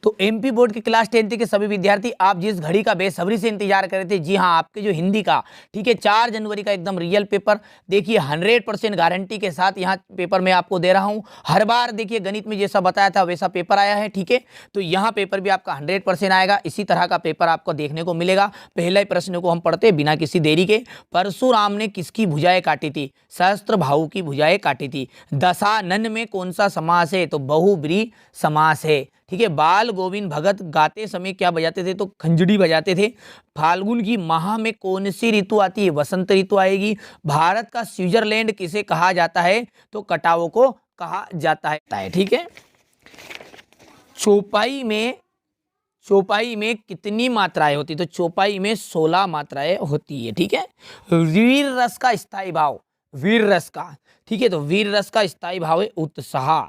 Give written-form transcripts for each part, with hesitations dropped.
तो MP board के class 10th के सभी विद्यार्थी, आप जिस घड़ी का बेसब्री से इंतजार कर रहे थे, जी हाँ, आपके जो हिंदी का, ठीक है, 4 जनवरी का एकदम रियल पेपर, देखिए 100% गारंटी के साथ यहाँ पेपर मैं आपको दे रहा हूँ। हर बार देखिए गणित में जैसा बताया था वैसा पेपर आया है, ठीक है। तो यहाँ पेपर भी आपका 100% आएगा, इसी तरह का पेपर आपको देखने को मिलेगा। पहले प्रश्न को हम पढ़ते बिना किसी देरी के। परशुराम ने किसकी भुजाएं काटी थी? सहस्त्रबाहु की भुजाएं काटी थी। दशानन में कौन सा समास है? तो बहुब्रीहि समास है, ठीक है। बाल गोविंद भगत गाते समय क्या बजाते थे? तो खंजड़ी बजाते थे। फाल्गुन की माह में कौन सी ऋतु आती है? वसंत ऋतु आएगी। भारत का स्विट्जरलैंड किसे कहा जाता है? तो कटावों को कहा जाता है, ठीक है। चौपाई में कितनी मात्राएं होती? तो चौपाई में 16 मात्राएं होती है, ठीक है। वीर रस का स्थायी भाव, वीर रस का, ठीक है, तो वीर रस का स्थायी भाव है उत्साह।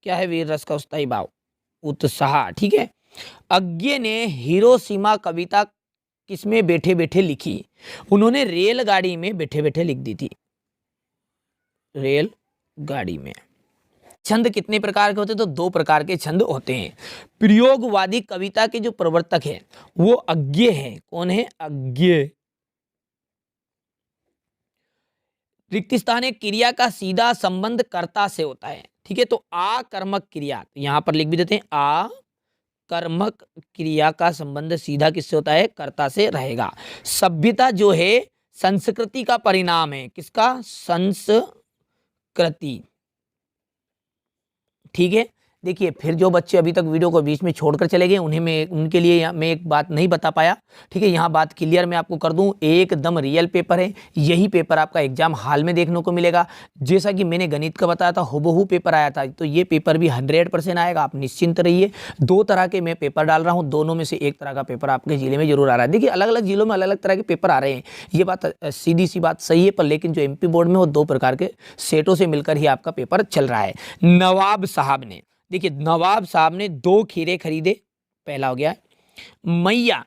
क्या है वीर रस का स्थायी भाव? उत्साह, ठीक है। अज्ञे ने हिरोशिमा कविता किसमें बैठे बैठे लिखी? उन्होंने रेलगाड़ी में बैठे बैठे लिख दी थी, रेलगाड़ी में। छंद कितने प्रकार के होते हैं? तो 2 प्रकार के छंद होते हैं। प्रयोगवादी कविता के जो प्रवर्तक है वो अज्ञे हैं। कौन है? अज्ञे। रिक्त स्थान है, क्रिया का सीधा संबंध कर्ता से होता है, ठीक है। तो आकर्मक क्रिया, यहां पर लिख भी देते हैं, आकर्मक क्रिया का संबंध सीधा किससे होता है? कर्ता से रहेगा। सभ्यता जो है संस्कृति का परिणाम है। किसका? संस्कृति, ठीक है। देखिए फिर जो बच्चे अभी तक वीडियो को बीच में छोड़कर चले गए उनके लिए मैं एक बात नहीं बता पाया, ठीक है। यहाँ बात क्लियर मैं आपको कर दूं, एकदम रियल पेपर है। यही पेपर आपका एग्जाम हाल में देखने को मिलेगा। जैसा कि मैंने गणित का बताया था, हुबहू पेपर आया था, तो ये पेपर भी 100% आएगा, आप निश्चिंत रहिए। 2 तरह के मैं पेपर डाल रहा हूँ, दोनों में से एक तरह का पेपर आपके जिले में जरूर आ रहा है। देखिए अलग अलग जिलों में अलग अलग तरह के पेपर आ रहे हैं, ये बात सीधी सी बात सही है, पर लेकिन जो एमपी बोर्ड में वो 2 प्रकार के सेटों से मिलकर ही आपका पेपर चल रहा है। नवाब साहब ने, देखिए नवाब साहब ने 2 खीरे खरीदे, पहला हो गया। मैया,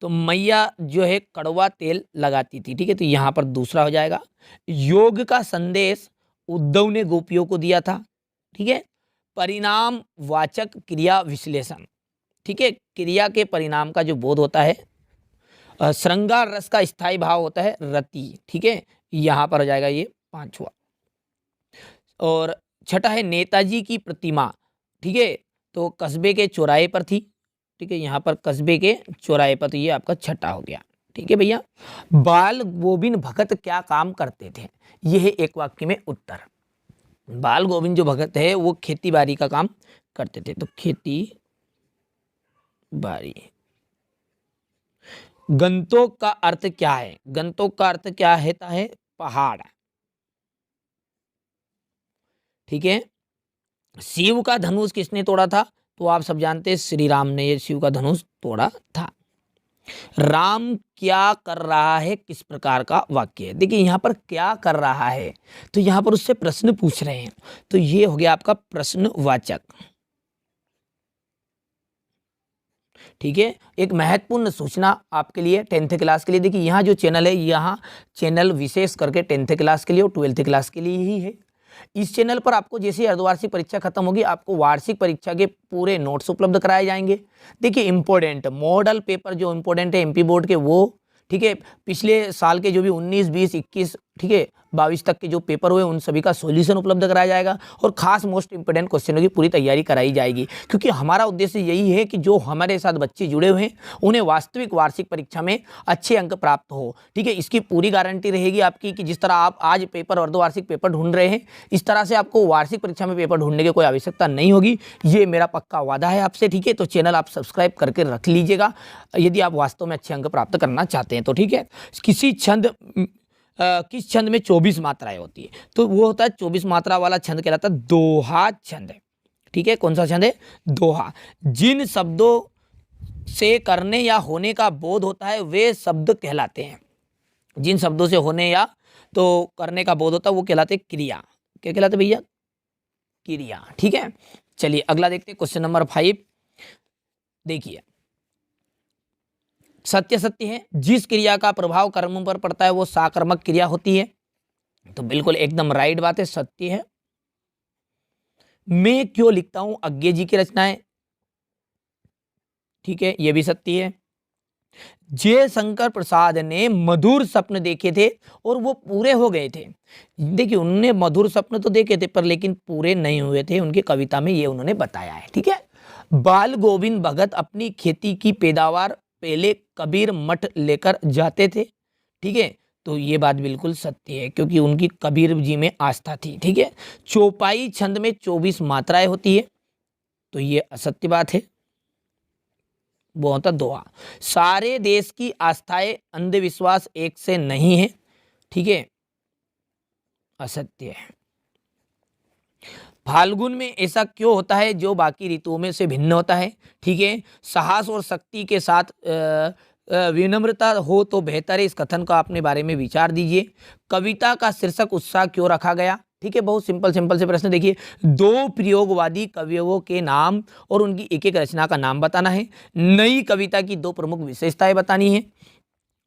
तो मैया जो है कड़वा तेल लगाती थी, ठीक है, तो यहां पर दूसरा हो जाएगा। योग का संदेश उद्धव ने गोपियों को दिया था, ठीक है। परिणाम वाचक क्रिया विश्लेषण, ठीक है, क्रिया के परिणाम का जो बोध होता है। श्रृंगार रस का स्थायी भाव होता है रति, ठीक है, यहां पर हो जाएगा ये 5वां। और छठा है नेताजी की प्रतिमा, ठीक है, तो कस्बे के चौराहे पर थी, ठीक है, यहाँ पर कस्बे के चौराहे पर, तो ये आपका छठा हो गया, ठीक है भैया। बाल गोविंद भगत क्या काम करते थे? यह है एक वाक्य में उत्तर। बाल गोविंद जो भगत है वो खेती बाड़ी का काम करते थे, तो खेती बाड़ी। गंतोक का अर्थ क्या है? गंतोक का अर्थ क्या है? पहाड़, ठीक है। शिव का धनुष किसने तोड़ा था? तो आप सब जानते हैं श्री राम ने ये शिव का धनुष तोड़ा था। राम क्या कर रहा है किस प्रकार का वाक्य है? देखिए यहां पर क्या कर रहा है, तो यहां पर उससे प्रश्न पूछ रहे हैं, तो ये हो गया आपका प्रश्नवाचक, ठीक है। एक महत्वपूर्ण सूचना आपके लिए 10th क्लास के लिए, देखिए यहाँ जो चैनल है, यहाँ चैनल विशेष करके 10th क्लास के लिए और 12th क्लास के लिए ही है। इस चैनल पर आपको जैसे अर्धवार्षिक परीक्षा खत्म होगी, आपको वार्षिक परीक्षा के पूरे नोट्स उपलब्ध कराए जाएंगे। देखिए इंपॉर्टेंट मॉडल पेपर जो इंपॉर्टेंट है एमपी बोर्ड के, वो, ठीक है, पिछले साल के जो भी 19, 20, 21, ठीक है, 22 तक के जो पेपर हुए उन सभी का सॉल्यूशन उपलब्ध कराया जाएगा और खास मोस्ट इंपोर्टेंट क्वेश्चनों की पूरी तैयारी कराई जाएगी, क्योंकि हमारा उद्देश्य यही है कि जो हमारे साथ बच्चे जुड़े हुए हैं उन्हें वास्तविक वार्षिक परीक्षा में अच्छे अंक प्राप्त हो, ठीक है। इसकी पूरी गारंटी रहेगी आपकी कि जिस तरह आप आज पेपर अर्धवार्षिक पेपर ढूंढ रहे हैं, इस तरह से आपको वार्षिक परीक्षा में पेपर ढूंढने की कोई आवश्यकता नहीं होगी, ये मेरा पक्का वादा है आपसे, ठीक है। तो चैनल आप सब्सक्राइब करके रख लीजिएगा यदि आप वास्तव में अच्छे अंक प्राप्त करना चाहते हैं, तो ठीक है। किस छंद में 24 मात्राएं होती है? तो वो होता है 24 मात्रा वाला छंद कहलाता है दोहा छंद, ठीक है। कौन सा छंद है? दोहा। जिन शब्दों से करने या होने का बोध होता है वे शब्द कहलाते हैं। जिन शब्दों से होने या तो करने का बोध होता है वो कहलाते हैं क्रिया। क्या कहलाते भैया? क्रिया, ठीक है। चलिए अगला देखते हैं, क्वेश्चन नंबर 5। देखिए सत्य सत्य है, जिस क्रिया का प्रभाव कर्म पर पड़ता है वो साकर्मक क्रिया होती है, तो बिल्कुल एकदम राइट बात है, सत्य है। मैं क्यों लिखता हूं अज्ञे जी की रचनाएं? ठीक है, ये भी सत्य है। जयशंकर प्रसाद ने मधुर स्वप्न देखे थे और वो पूरे हो गए थे। देखिए, उन्होंने मधुर स्वप्न तो देखे थे पर लेकिन पूरे नहीं हुए थे, उनकी कविता में ये उन्होंने बताया है। ठीक है, बाल गोविंद भगत अपनी खेती की पैदावार पहले कबीर मठ लेकर जाते थे। ठीक है, तो ये बात बिल्कुल सत्य है क्योंकि उनकी कबीर जी में आस्था थी। ठीक है, चौपाई छंद में 24 मात्राएं होती है, तो ये असत्य बात है। वो होता दोहा। सारे देश की आस्थाएं अंधविश्वास एक से नहीं है। ठीक है, असत्य है। फाल्गुन में ऐसा क्यों होता है जो बाकी ऋतुओं में से भिन्न होता है? ठीक है, साहस और शक्ति के साथ विनम्रता हो तो बेहतर है। इस कथन का अपने बारे में विचार दीजिए। कविता का शीर्षक उत्साह क्यों रखा गया? ठीक है, बहुत सिंपल सिंपल से प्रश्न। देखिए, दो प्रयोगवादी कवियों के नाम और उनकी एक एक रचना का नाम बताना है। नई कविता की दो प्रमुख विशेषताएं बतानी है।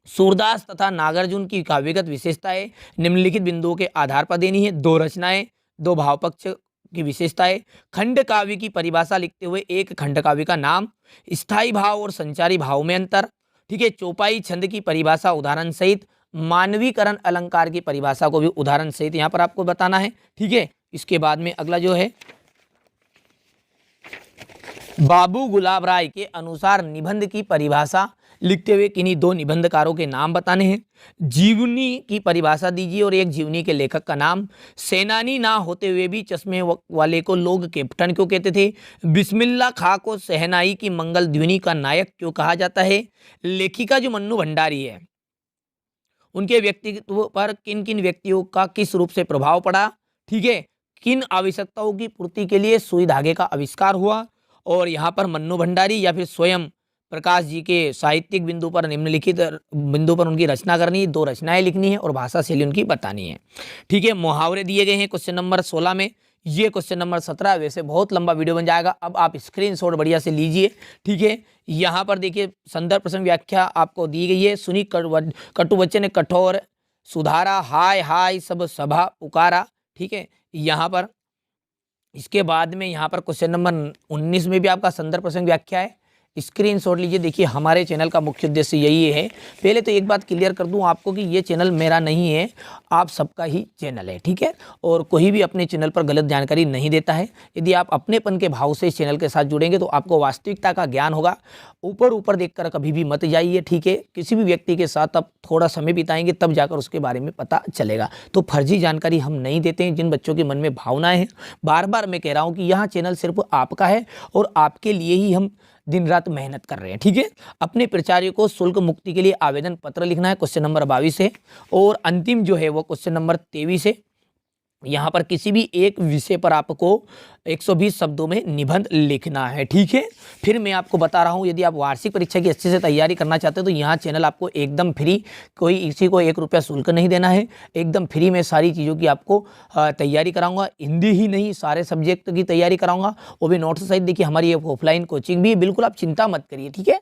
सूरदास तथा नागार्जुन की काव्यगत विशेषताएं निम्नलिखित बिंदुओं के आधार पर देनी है। दो रचनाएं, दो भाव पक्ष की विशेषताएं, खंड काव्य की परिभाषा लिखते हुए एक खंड काव्य का नाम, स्थायी भाव और संचारी भाव में अंतर। ठीक है, चौपाई छंद की परिभाषा उदाहरण सहित, मानवीकरण अलंकार की परिभाषा को भी उदाहरण सहित यहाँ पर आपको बताना है। ठीक है, इसके बाद में अगला जो है, बाबू गुलाब राय के अनुसार निबंध की परिभाषा लिखते हुए किन्हीं दो निबंधकारों के नाम बताने हैं। जीवनी की परिभाषा दीजिए और एक जीवनी के लेखक का नाम। सेनानी ना होते हुए भी चश्मे वाले को लोग कैप्टन क्यों कहते थे? बिस्मिल्लाह खां को शहनाई की मंगल ध्वनि का नायक क्यों कहा जाता है? लेखिका जो मन्नू भंडारी है, उनके व्यक्तित्व पर किन किन व्यक्तियों का किस रूप से प्रभाव पड़ा? ठीक है, किन आवश्यकताओं की पूर्ति के लिए सुई धागे का आविष्कार हुआ? और यहाँ पर मन्नू भंडारी या फिर स्वयं प्रकाश जी के साहित्यिक बिंदु पर निम्नलिखित बिंदु पर उनकी रचना करनी है, दो रचनाएं लिखनी है और भाषा शैली उनकी बतानी है। ठीक है, मुहावरे दिए गए हैं क्वेश्चन नंबर 16 में, ये क्वेश्चन नंबर 17 वैसे बहुत लंबा वीडियो बन जाएगा। अब आप स्क्रीनशॉट बढ़िया से लीजिए। ठीक है, यहाँ पर देखिए संदर्भ प्रसंग व्याख्या आपको दी गई है। सुनी कटु बच्चे ने कठोर सुधारा, हाय हाय सब सभा पुकारा। ठीक है, यहाँ पर इसके बाद में यहाँ पर क्वेश्चन नंबर 19 में भी आपका संदर्भ प्रसंग व्याख्या है। स्क्रीनशॉट लीजिए। देखिए, हमारे चैनल का मुख्य उद्देश्य यही है। पहले तो एक बात क्लियर कर दूं आपको कि ये चैनल मेरा नहीं है, आप सबका ही चैनल है। ठीक है, और कोई भी अपने चैनल पर गलत जानकारी नहीं देता है। यदि आप अपनेपन के भाव से इस चैनल के साथ जुड़ेंगे तो आपको वास्तविकता का ज्ञान होगा। ऊपर ऊपर देखकर कभी भी मत जाइए। ठीक है, किसी भी व्यक्ति के साथ आप थोड़ा समय बिताएंगे तब जाकर उसके बारे में पता चलेगा। तो फर्जी जानकारी हम नहीं देते हैं। जिन बच्चों के मन में भावनाएं हैं, बार बार मैं कह रहा हूँ कि यह चैनल सिर्फ आपका है और आपके लिए ही हम दिन रात मेहनत कर रहे हैं। ठीक है, अपने प्राचार्य को शुल्क मुक्ति के लिए आवेदन पत्र लिखना है, क्वेश्चन नंबर 22 है। और अंतिम जो है वो क्वेश्चन नंबर 23 है। यहाँ पर किसी भी एक विषय पर आपको 120 शब्दों में निबंध लिखना है। ठीक है, फिर मैं आपको बता रहा हूँ, यदि आप वार्षिक परीक्षा की अच्छे से तैयारी करना चाहते हैं तो यहाँ चैनल आपको एकदम फ्री, कोई किसी को 1 रुपया शुल्क नहीं देना है। एकदम फ्री में सारी चीज़ों की आपको तैयारी कराऊंगा। हिंदी ही नहीं, सारे सब्जेक्ट की तैयारी कराऊंगा, वो भी नोट्स सहित। देखिए, हमारी ऑफलाइन कोचिंग भी, बिल्कुल आप चिंता मत करिए। ठीक है,